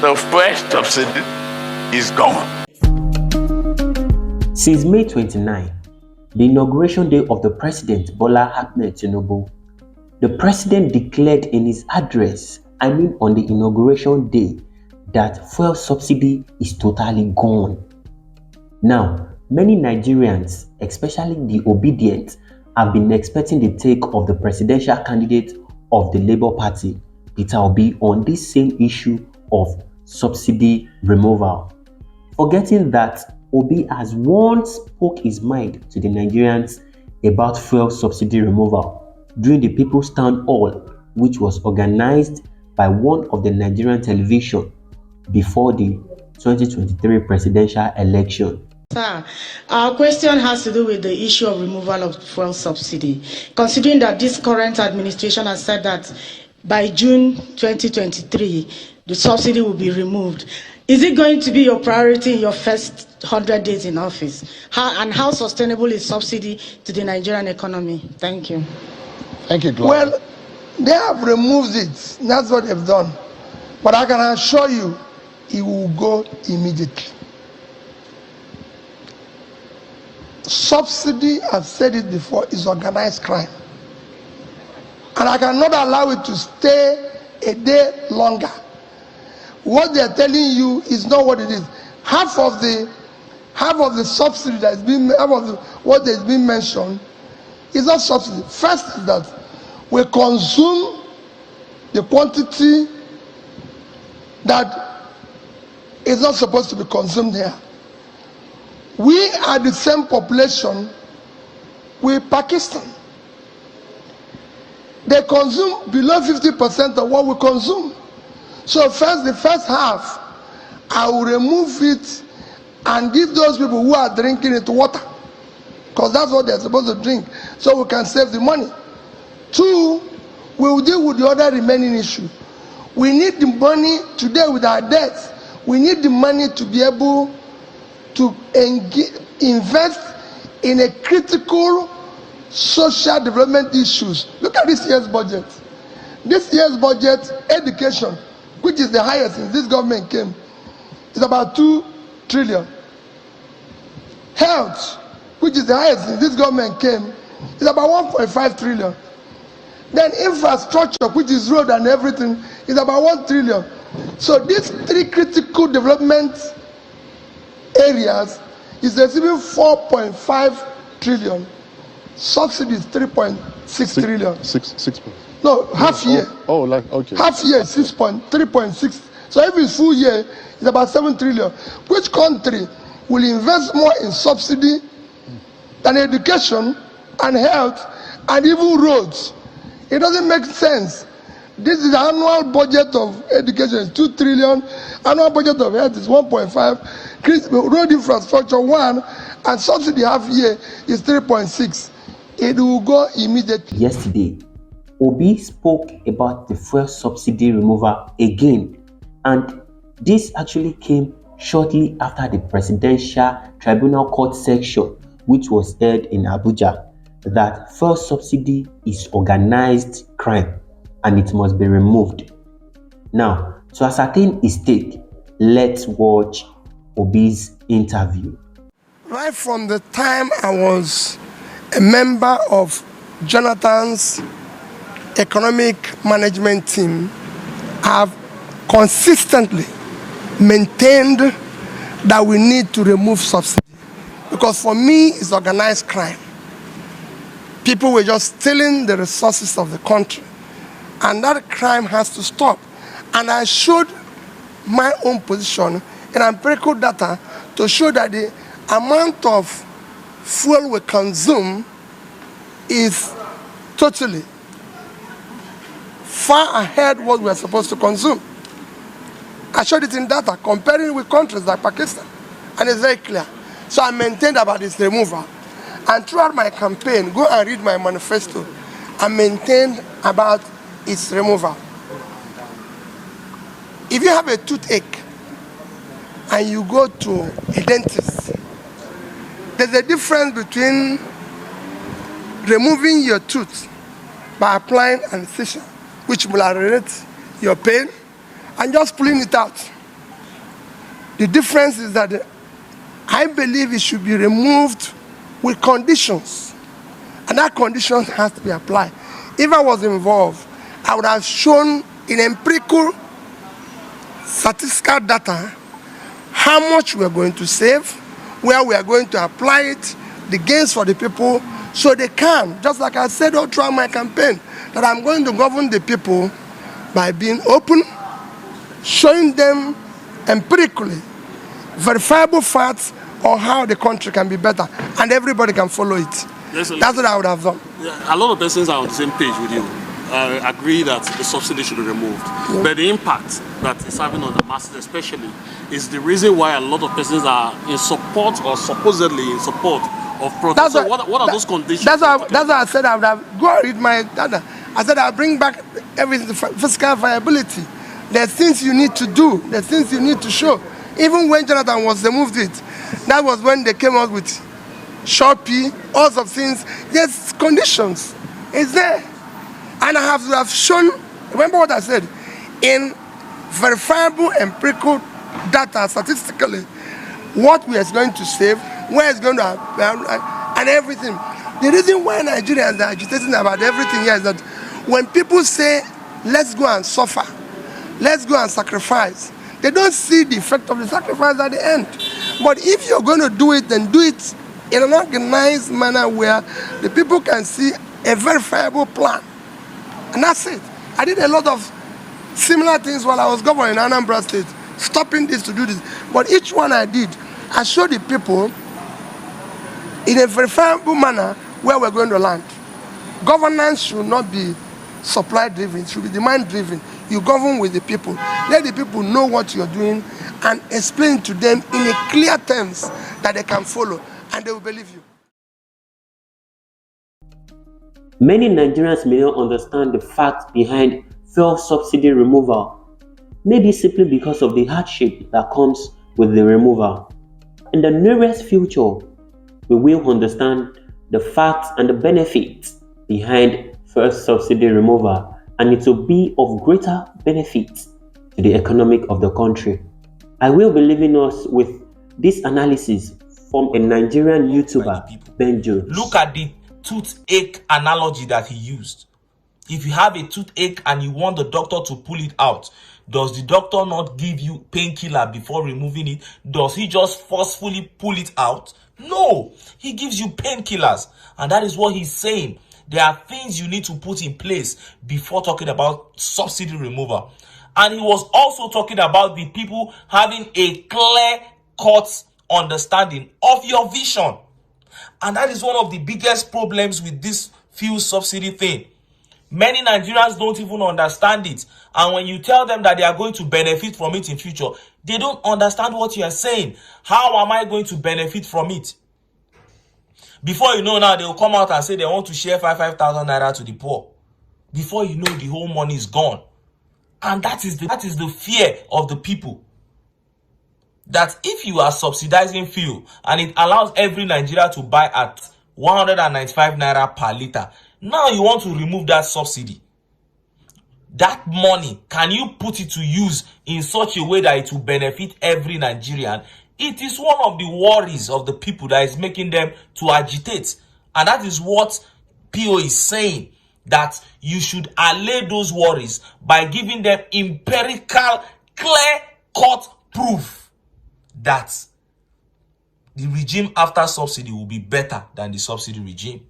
The first subsidy is gone. Since May 29, the inauguration day of the President Bola Ahmed Tinubu, the President declared in his address, on the inauguration day, that fuel subsidy is totally gone. Now, many Nigerians, especially the obedient, have been expecting the take of the presidential candidate of the Labour Party, Peter Obi, on this same issue of subsidy removal, forgetting that Obi has once spoke his mind to the Nigerians about fuel subsidy removal during the People's Town Hall, which was organized by one of the Nigerian television before the 2023 presidential election. Sir, our question has to do with the issue of removal of fuel subsidy. Considering that this current administration has said that by June 2023, the subsidy will be removed, is it going to be your priority in your first 100 days in office? How sustainable is subsidy to the Nigerian economy? Thank you. Thank you, Gloria. Well, they have removed it. That's what they've done. But I can assure you, it will go immediately. Subsidy, I've said it before, is organized crime. And I cannot allow it to stay a day longer. What they're telling you is not what it is. Half of the subsidy that is being, what is being mentioned is not subsidy. First is that we consume the quantity that is not supposed to be consumed here. We are the same population with Pakistan. They consume below 50% of what we consume. So the first half, I will remove it and give those people who are drinking it water, because that's what they're supposed to drink, so we can save the money. Two, we will deal with the other remaining issue. We need the money today with our debts. We need the money to be able to invest in a critical social development issues. Look at this year's budget. This year's budget, education, which is the highest since this government came, is about 2 trillion. Health, which is the highest since this government came, is about 1.5 trillion. Then infrastructure, which is road and everything, is about 1 trillion. So these three critical development areas is receiving 4.5 trillion. Subsidy is 3.6 trillion. Six. No, half year. Okay. Half year, 3.6. So every full year is about 7 trillion. Which country will invest more in subsidy than education and health and even roads? It doesn't make sense. This is the annual budget of education is 2 trillion. Annual budget of health is 1.5. Road infrastructure 1, and subsidy half year is 3.6. It will go immediately. Yesterday, Obi spoke about the fuel subsidy removal again, and this actually came shortly after the Presidential Tribunal Court section, which was held in Abuja, that fuel subsidy is organized crime and it must be removed. Now, to ascertain his take, let's watch Obi's interview. Right from the time I was a member of Jonathan's economic management team, I have consistently maintained that we need to remove subsidy, because for me it's organized crime. People were just stealing the resources of the country, and that crime has to stop. And I showed my own position in empirical data to show that the amount of fuel we consume is totally far ahead what we are supposed to consume. I showed it in data, comparing with countries like Pakistan, and it's very clear. So I maintained about its removal. And throughout my campaign, go and read my manifesto, I maintained about its removal. If you have a toothache and you go to a dentist, there's a difference between removing your tooth by applying anesthesia, which will alleviate your pain, and just pulling it out. The difference is that I believe it should be removed with conditions, and that condition has to be applied. If I was involved, I would have shown in empirical statistical data how much we are going to save, where we are going to apply it, the gains for the people, so they can, just like I said all throughout my campaign, that I'm going to govern the people by being open, showing them empirically verifiable facts on how the country can be better, and everybody can follow it. Yes, that's what I would have done. Yeah, a lot of persons are on the same page with you. Agree that the subsidy should be removed. Yeah. But the impact that it's having on the masses especially is the reason why a lot of persons are in support or supposedly in support of protest. So what are those conditions? That's why I said I would have, go and read my data. I said I'll bring back everything, fiscal viability. There's things you need to do, there's things you need to show. Even when Jonathan was removed it, that was when they came out with Shopee, all sorts of things. Yes, conditions. It's there. And I have to have shown, remember what I said, in verifiable empirical data, statistically, what we are going to save, where it's going to happen, and everything. The reason why Nigerians are agitating about everything here is that when people say, let's go and suffer, let's go and sacrifice, they don't see the effect of the sacrifice at the end. But if you're going to do it, then do it in an organized manner where the people can see a verifiable plan. And that's it. I did a lot of similar things while I was governing Anambra State, stopping this to do this. But each one I did, I showed the people in a verifiable manner where we're going to land. Governance should not be supply-driven, it should be demand-driven. You govern with the people. Let the people know what you're doing and explain to them in a clear terms that they can follow, and they will believe you. Many Nigerians may not understand the fact behind fuel subsidy removal, maybe simply because of the hardship that comes with the removal. In the nearest future, we will understand the facts and the benefits behind fuel subsidy removal, and it will be of greater benefit to the economic of the country. I will be leaving us with this analysis from a Nigerian YouTuber, Benjokes. Look at the toothache analogy that he used. If you have a toothache and you want the doctor to pull it out, does the doctor not give you painkiller before removing it? Does he just forcefully pull it out? No, he gives you painkillers, and that is what he's saying. There are things you need to put in place before talking about subsidy removal. And he was also talking about the people having a clear-cut understanding of your vision. And that is one of the biggest problems with this fuel subsidy thing. Many Nigerians don't even understand it. And when you tell them that they are going to benefit from it in future, they don't understand what you are saying. How am I going to benefit from it? Before you know now, they will come out and say they want to share 5,000 naira to the poor. Before you know, the whole money is gone. And that is the fear of the people. That if you are subsidizing fuel and it allows every Nigerian to buy at 195 naira per liter, now you want to remove that subsidy. That money, can you put it to use in such a way that it will benefit every Nigerian? It is one of the worries of the people that is making them to agitate. And that is what PO is saying, that you should allay those worries by giving them empirical, clear-cut proof that the regime after subsidy will be better than the subsidy regime.